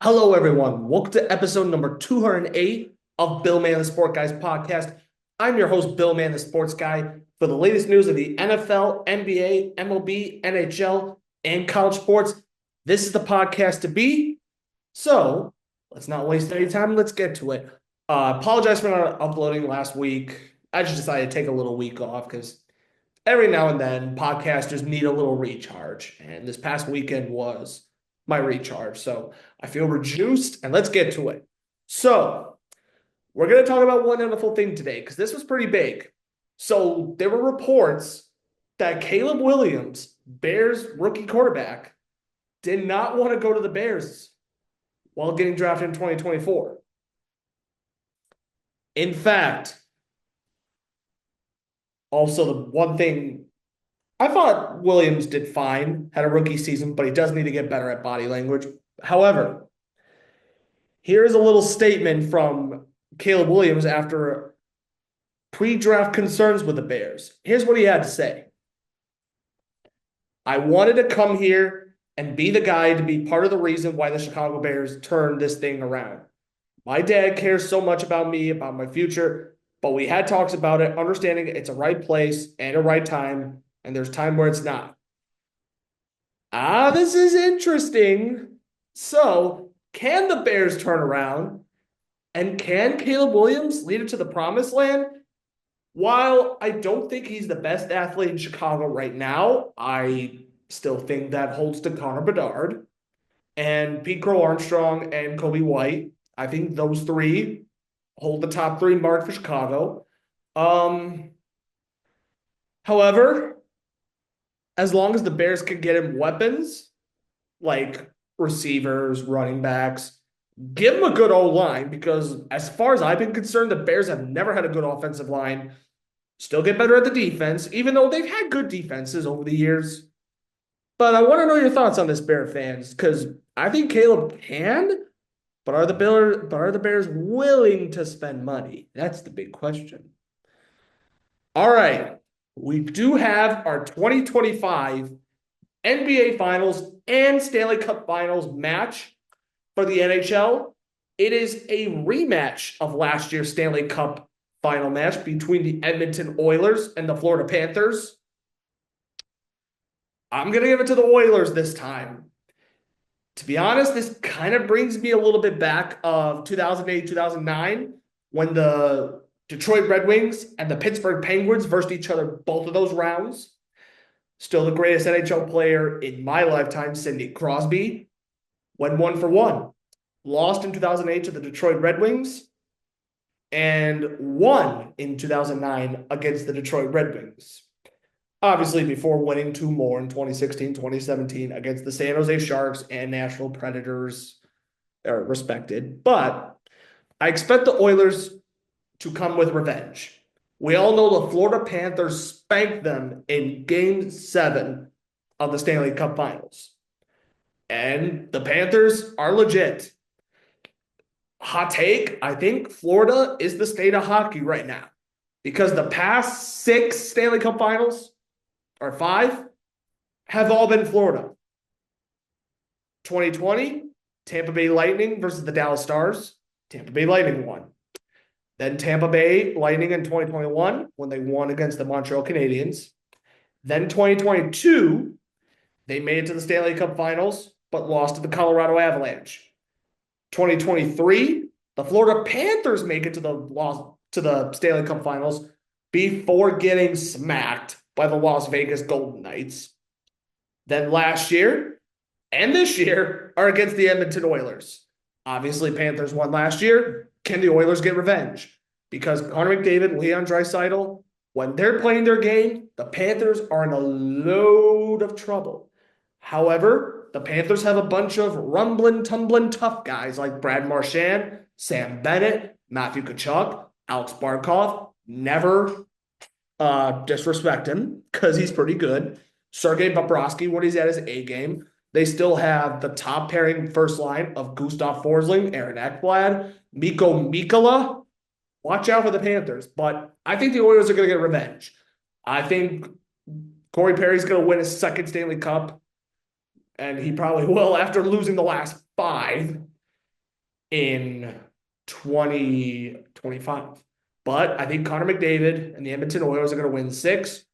Hello, everyone. Welcome to episode number 208 of Bill Man the Sport Guys podcast. I'm your host, Bill Man the Sports Guy, for the latest news of the NFL, NBA, MLB, NHL, and college sports. This is the podcast to be. So let's not waste any time. Let's get to it. Apologize for not uploading last week. I just decided to take a little week off because every now and then podcasters need a little recharge. And this past weekend was my recharge. So I feel rejuiced and let's get to it. So we're going to talk about one wonderful thing today because this was pretty big. So there were reports that Caleb Williams, Bears rookie quarterback, did not want to go to the Bears while getting drafted in 2024. In fact, also the one thing I thought Williams did fine, had a rookie season, but he does need to get better at body language. However, here's a little statement from Caleb Williams after pre-draft concerns with the Bears. Here's what he had to say. I wanted to come here and be the guy to be part of the reason why the Chicago Bears turned this thing around. My dad cares so much about me, about my future, but we had talks about it, understanding it's a right place and a right time, and there's time where it's not. This is interesting. So, can the Bears turn around? And can Caleb Williams lead it to the promised land? While I don't think he's the best athlete in Chicago right now, I still think that holds to Connor Bedard and Pete Crow Armstrong and Kobe White. I think those three hold the top three mark for Chicago. However, as long as the Bears can get him weapons like receivers, running backs, give him a good old line because, as far as I've been concerned, the Bears have never had a good offensive line. Still get better at the defense, even though they've had good defenses over the years. But I want to know your thoughts on this, Bear fans, because I think Caleb can, but are the Bears willing to spend money? That's the big question. All right, we do have our 2025 NBA Finals and Stanley Cup Finals match for the NHL. It is a rematch of last year's Stanley Cup final match between the Edmonton Oilers and the Florida Panthers. I'm going to give it to the Oilers this time. To be honest, this kind of brings me a little bit back of 2008, 2009, when the Detroit Red Wings and the Pittsburgh Penguins versed each other both of those rounds. Still the greatest NHL player in my lifetime, Sidney Crosby, went 1-for-1. Lost in 2008 to the Detroit Red Wings and won in 2009 against the Detroit Red Wings. Obviously, before winning two more in 2016, 2017 against the San Jose Sharks and Nashville Predators, are respected. But I expect the Oilers to come with revenge. We all know the Florida Panthers spanked them in Game 7 of the Stanley Cup Finals. And the Panthers are legit. Hot take, I think Florida is the state of hockey right now because the past 6 Stanley Cup Finals, or 5, have all been Florida. 2020, Tampa Bay Lightning versus the Dallas Stars. Tampa Bay Lightning won. Then Tampa Bay Lightning in 2021 when they won against the Montreal Canadiens. Then 2022, they made it to the Stanley Cup Finals but lost to the Colorado Avalanche. 2023, the Florida Panthers make it to the Stanley Cup Finals before getting smacked by the Las Vegas Golden Knights. Then last year and this year are against the Edmonton Oilers. Obviously, Panthers won last year. Can the Oilers get revenge? Because Connor McDavid, Leon Draisaitl, when they're playing their game, the Panthers are in a load of trouble. However, the Panthers have a bunch of rumbling, tumbling, tough guys like Brad Marchand, Sam Bennett, Matthew Tkachuk, Alex Barkov. Never disrespect him because he's pretty good. Sergei Bobrovsky when he's at his A game. They still have the top pairing first line of Gustav Forsling, Aaron Ekblad, Mikko Mikkola. Watch out for the Panthers. But I think the Oilers are going to get revenge. I think Corey Perry's going to win his second Stanley Cup, and he probably will after losing the last 5. in 2025. But I think Connor McDavid and the Edmonton Oilers are going to win 6.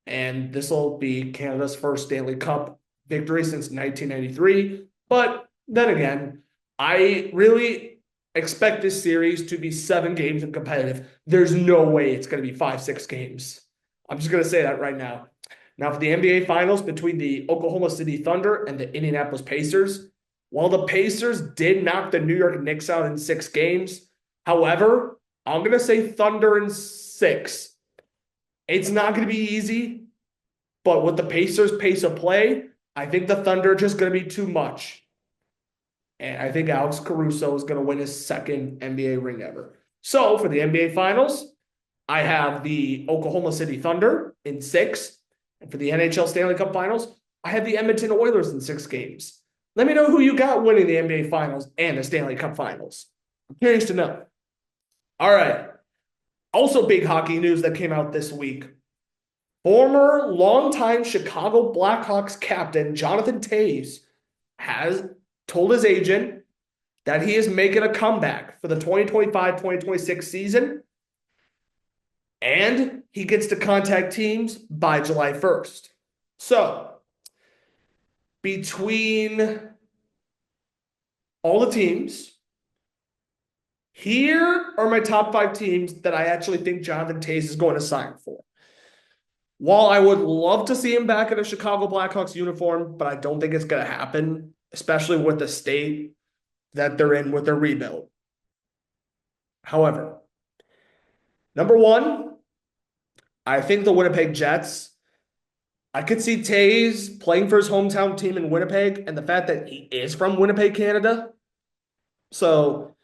And this will be Canada's first Stanley Cup victory since 1993. But then again, I really expect this series to be 7 games and competitive. There's no way it's going to be 5, 6 games. I'm just going to say that right now. Now, for the NBA Finals between the Oklahoma City Thunder and the Indianapolis Pacers, while the Pacers did knock the New York Knicks out in 6 games, however, I'm going to say Thunder in 6. It's not going to be easy, but with the Pacers' pace of play, I think the Thunder are just going to be too much. And I think Alex Caruso is going to win his 2nd NBA ring ever. So for the NBA Finals, I have the Oklahoma City Thunder in 6. And for the NHL Stanley Cup Finals, I have the Edmonton Oilers in 6 games. Let me know who you got winning the NBA Finals and the Stanley Cup Finals. I'm curious to know. All right. Also, big hockey news that came out this week. Former longtime Chicago Blackhawks captain Jonathan Toews has told his agent that he is making a comeback for the 2025-2026 season, and he gets to contact teams by July 1st. So, between all the teams, here are my top 5 teams that I actually think Jonathan Toews is going to sign for. While I would love to see him back in a Chicago Blackhawks uniform, but I don't think it's going to happen, especially with the state that they're in with their rebuild. However, number 1, I think the Winnipeg Jets. I could see Toews playing for his hometown team in Winnipeg, and the fact that he is from Winnipeg, Canada. So,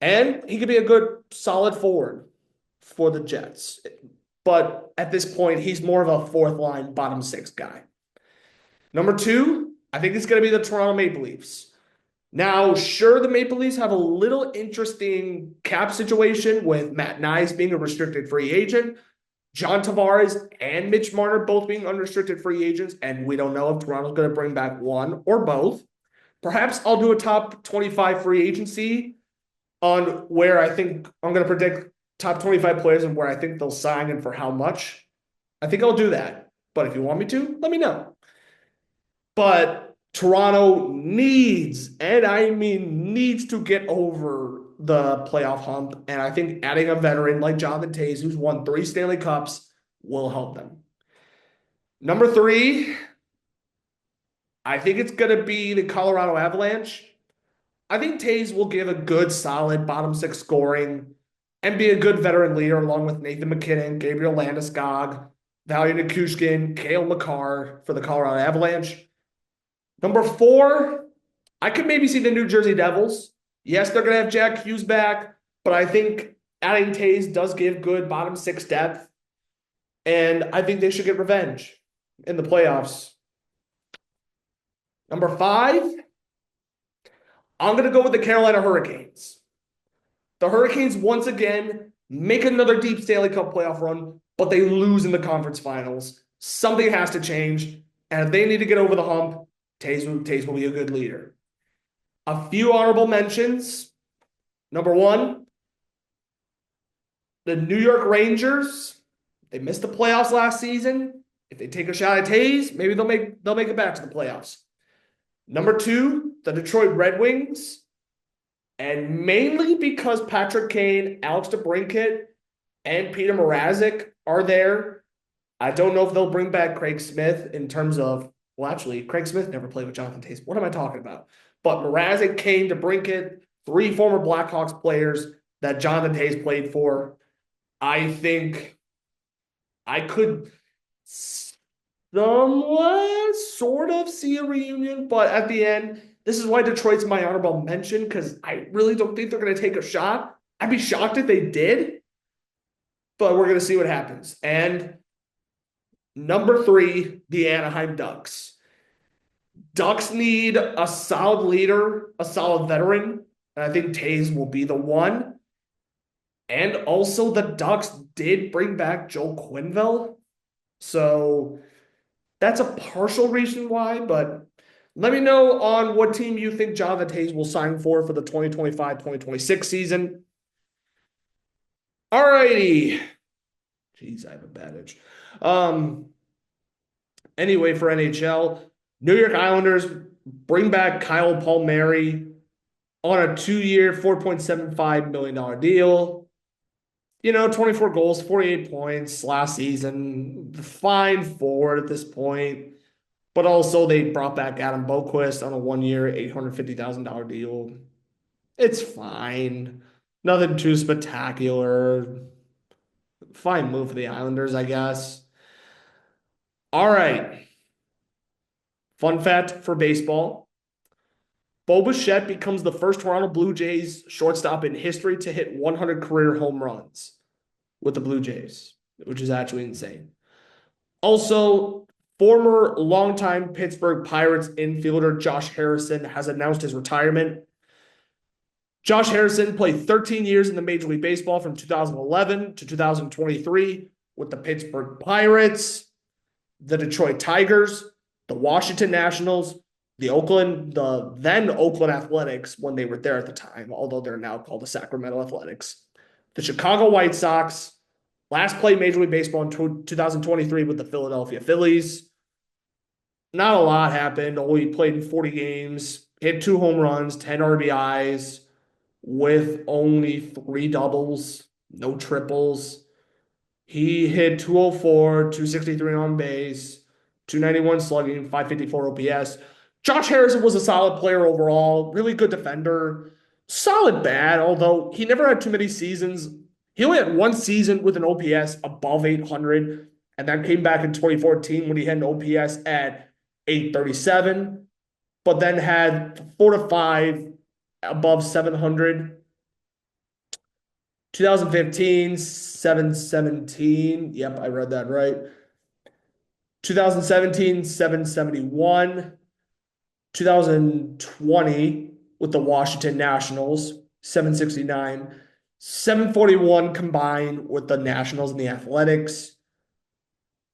and he could be a good solid forward for the Jets. But at this point, he's more of a 4th line, bottom 6 guy. Number 2, I think it's going to be the Toronto Maple Leafs. Now, sure, the Maple Leafs have a little interesting cap situation with Matt Nyes being a restricted free agent, John Tavares and Mitch Marner both being unrestricted free agents, and we don't know if Toronto's going to bring back one or both. Perhaps I'll do a top 25 free agency on where I think I'm going to predict top 25 players and where I think they'll sign and for how much. I think I'll do that. But if you want me to, let me know. But Toronto needs, and I mean needs, to get over the playoff hump. And I think adding a veteran like Jonathan Toews, who's won 3 Stanley Cups, will help them. Number 3, I think it's going to be the Colorado Avalanche. I think Toews will give a good, solid bottom 6 scoring and be a good veteran leader along with Nathan McKinnon, Gabriel Landeskog, Valia Nichushkin, Cale Makar for the Colorado Avalanche. Number 4, I could maybe see the New Jersey Devils. Yes, they're going to have Jack Hughes back, but I think adding Toews does give good bottom 6 depth, and I think they should get revenge in the playoffs. Number 5, I'm going to go with the Carolina Hurricanes. The Hurricanes, once again, make another deep Stanley Cup playoff run, but they lose in the conference finals. Something has to change, and if they need to get over the hump, Toews will be a good leader. A few honorable mentions. Number 1, the New York Rangers. They missed the playoffs last season. If they take a shot at Toews, maybe they'll make it back to the playoffs. Number 2, the Detroit Red Wings. And mainly because Patrick Kane, Alex DeBrincat, and Peter Mrazek are there. I don't know if they'll bring back Craig Smith in terms of, well, actually, Craig Smith never played with Jonathan Toews. What am I talking about? But Mrazek, Kane, DeBrincat, 3 former Blackhawks players that Jonathan Toews played for. I think I could somewhat sort of see a reunion, but at the end, this is why Detroit's my honorable mention, because I really don't think they're going to take a shot. I'd be shocked if they did, but we're going to see what happens. And number 3, the Anaheim Ducks. Ducks need a solid leader, a solid veteran, and I think Toews will be the one. And also the Ducks did bring back Joel Quenneville, so that's a partial reason why, but Let me know on what team you think Jonathan Toews will sign for the 2025-2026 season. All righty. Jeez, I have a bad itch. Um, anyway, for NHL, New York Islanders bring back Kyle Palmieri on a 2-year, $4.75 million deal. 24 goals, 48 points last season. Fine forward at this point. But also, they brought back Adam Boquist on a 1-year, $850,000 deal. It's fine. Nothing too spectacular. Fine move for the Islanders, I guess. All right. Fun fact for baseball. Bo Bichette becomes the first Toronto Blue Jays shortstop in history to hit 100 career home runs with the Blue Jays, which is actually insane. Also, former longtime Pittsburgh Pirates infielder Josh Harrison has announced his retirement. Josh Harrison played 13 years in the Major League Baseball from 2011 to 2023 with the Pittsburgh Pirates, the Detroit Tigers, the Washington Nationals, the then Oakland Athletics when they were there at the time, although they're now called the Sacramento Athletics, the Chicago White Sox, last played Major League Baseball in 2023 with the Philadelphia Phillies. Not a lot happened. Only played in 40 games, hit 2 home runs, 10 RBIs, with only 3 doubles, no triples. He hit 204, 263 on base, 291 slugging, 554 OPS. Josh Harrison was a solid player overall, really good defender, solid bat, although he never had too many seasons. He only had 1 season with an OPS above 800, and that came back in 2014 when he had an OPS at 837, but then had 4 to 5 above 700. 2015, 717. Yep, I read that right. 2017, 771. 2020 with the Washington Nationals, 769. 741 combined with the Nationals and the Athletics.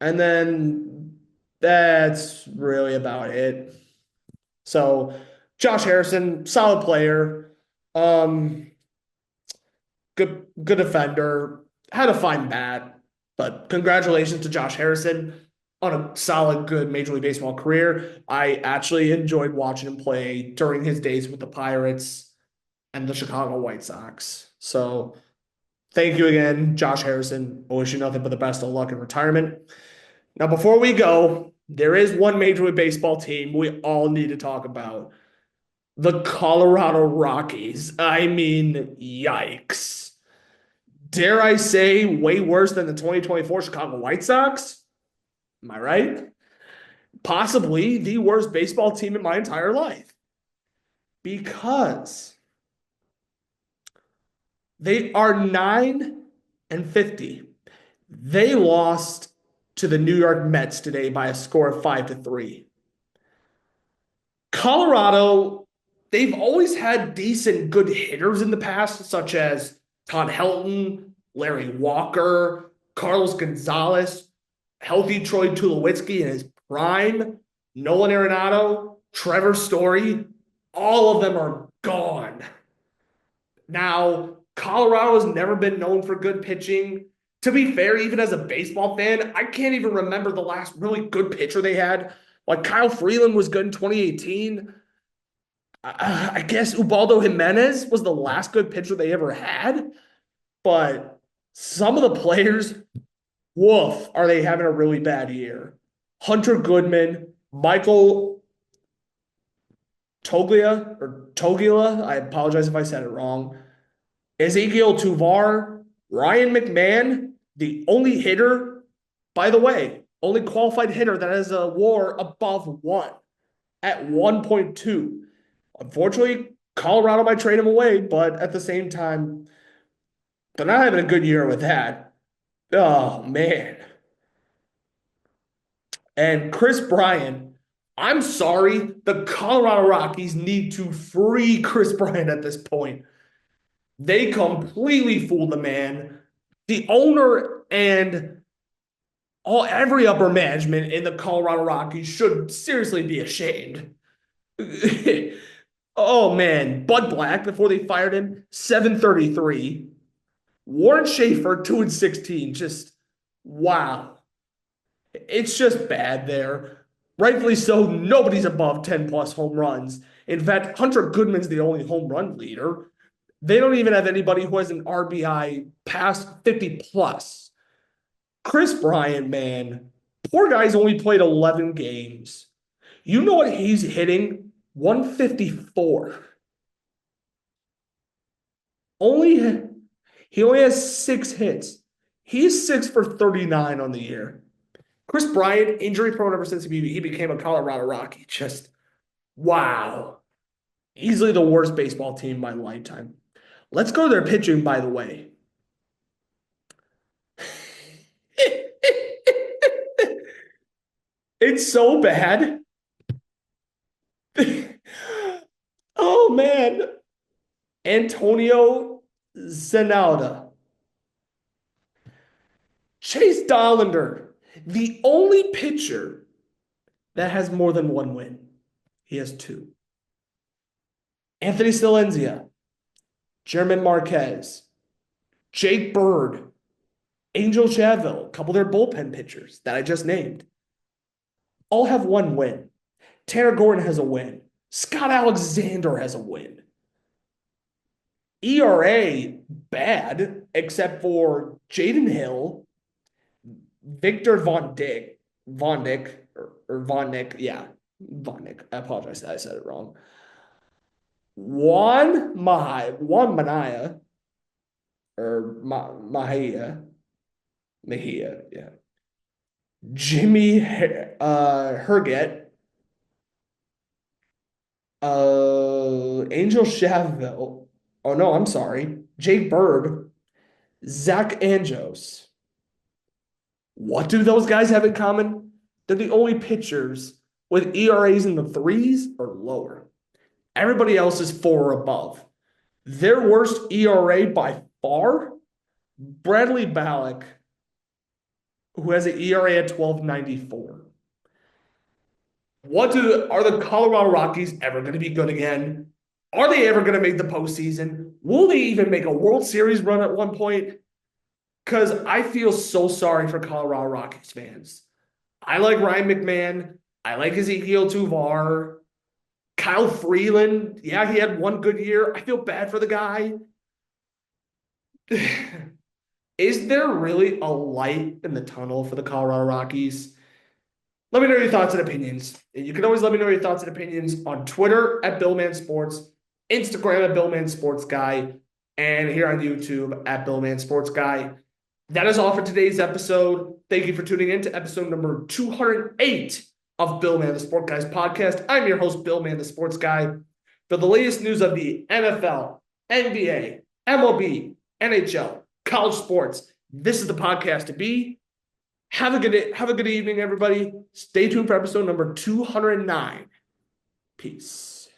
And then that's really about it. So Josh Harrison, solid player. Good defender. Had a fine bat, but congratulations to Josh Harrison on a solid, good Major League Baseball career. I actually enjoyed watching him play during his days with the Pirates and the Chicago White Sox. So thank you again, Josh Harrison. I wish you nothing but the best of luck in retirement. Now, before we go, there is one Major League Baseball team we all need to talk about. The Colorado Rockies. I mean, yikes. Dare I say, way worse than the 2024 Chicago White Sox? Am I right? Possibly the worst baseball team in my entire life. Because they are 9-50. They lost to the New York Mets today by a score of 5-3. Colorado, they've always had decent, good hitters in the past, such as Todd Helton, Larry Walker, Carlos Gonzalez, healthy Troy Tulowitzki in his prime, Nolan Arenado, Trevor Story. All of them are gone. Now, Colorado has never been known for good pitching. To be fair, even as a baseball fan, I can't even remember the last really good pitcher they had. Like Kyle Freeland was good in 2018. I guess Ubaldo Jimenez was the last good pitcher they ever had. But some of the players, woof, are they having a really bad year? Hunter Goodman, Michael Toglia, I apologize if I said it wrong. Ezekiel Tuvar, Ryan McMahon, the only hitter, by the way, only qualified hitter that has a WAR above 1 at 1.2. Unfortunately, Colorado might trade him away, but at the same time, they're not having a good year with that. Oh, man. And Chris Bryant, I'm sorry, the Colorado Rockies need to free Chris Bryant at this point. They completely fooled the man. The owner and every upper management in the Colorado Rockies should seriously be ashamed. Oh man, Bud Black before they fired him, 733. Warren Schaefer, 2-16. Just wow. It's just bad there. Rightfully so, nobody's above 10 plus home runs. In fact, Hunter Goodman's the only home run leader. They don't even have anybody who has an RBI past 50 plus. Chris Bryant, man, poor guy's only played 11 games. You know what he's hitting? 154. Only he only has 6 hits. He's 6 for 39 on the year. Chris Bryant, injury prone ever since he became a Colorado Rocky. Just wow. Easily the worst baseball team in my lifetime. Let's go to their pitching, by the way. It's so bad. Oh man. Antonio Zenalda. Chase Dollander, the only pitcher that has more than one win. He has two. Anthony Silensia, German Marquez, Jake Bird, Angel Chaville, a couple of their bullpen pitchers that I just named, all have one win. Tanner Gordon has a win. Scott Alexander has a win. ERA, bad, except for Jaden Hill, Victor Von Dick, Von Nick, yeah, Von Nick. I apologize, I said it wrong. Juan Manaya, or Mejia, yeah. Jimmy Herget, Angel Chaville. Oh no, I'm sorry. Jake Bird, Zach Anjos. What do those guys have in common? They're the only pitchers with ERAs in the threes or lower. Everybody else is 4 or above. Their worst ERA by far, Bradley Ballack, who has an ERA at 12.94. Are the Colorado Rockies ever going to be good again? Are they ever going to make the postseason? Will they even make a World Series run at one point? Because I feel so sorry for Colorado Rockies fans. I like Ryan McMahon. I like Ezekiel Tuvar. Kyle Freeland. Yeah, he had one good year. I feel bad for the guy. Is there really a light in the tunnel for the Colorado Rockies? Let me know your thoughts and opinions. And you can always let me know your thoughts and opinions on Twitter at BillmanSports, Instagram at BillmanSportsGuy, and here on YouTube at BillmanSportsGuy. That is all for today's episode. Thank you for tuning in to episode number 208 of Billman the Sport Guys podcast. I'm your host, Billman the Sports Guy. For the latest news of the NFL, NBA, MLB, NHL, college sports, this is the podcast to be. Have a good evening, everybody. Stay tuned for episode number 209. Peace.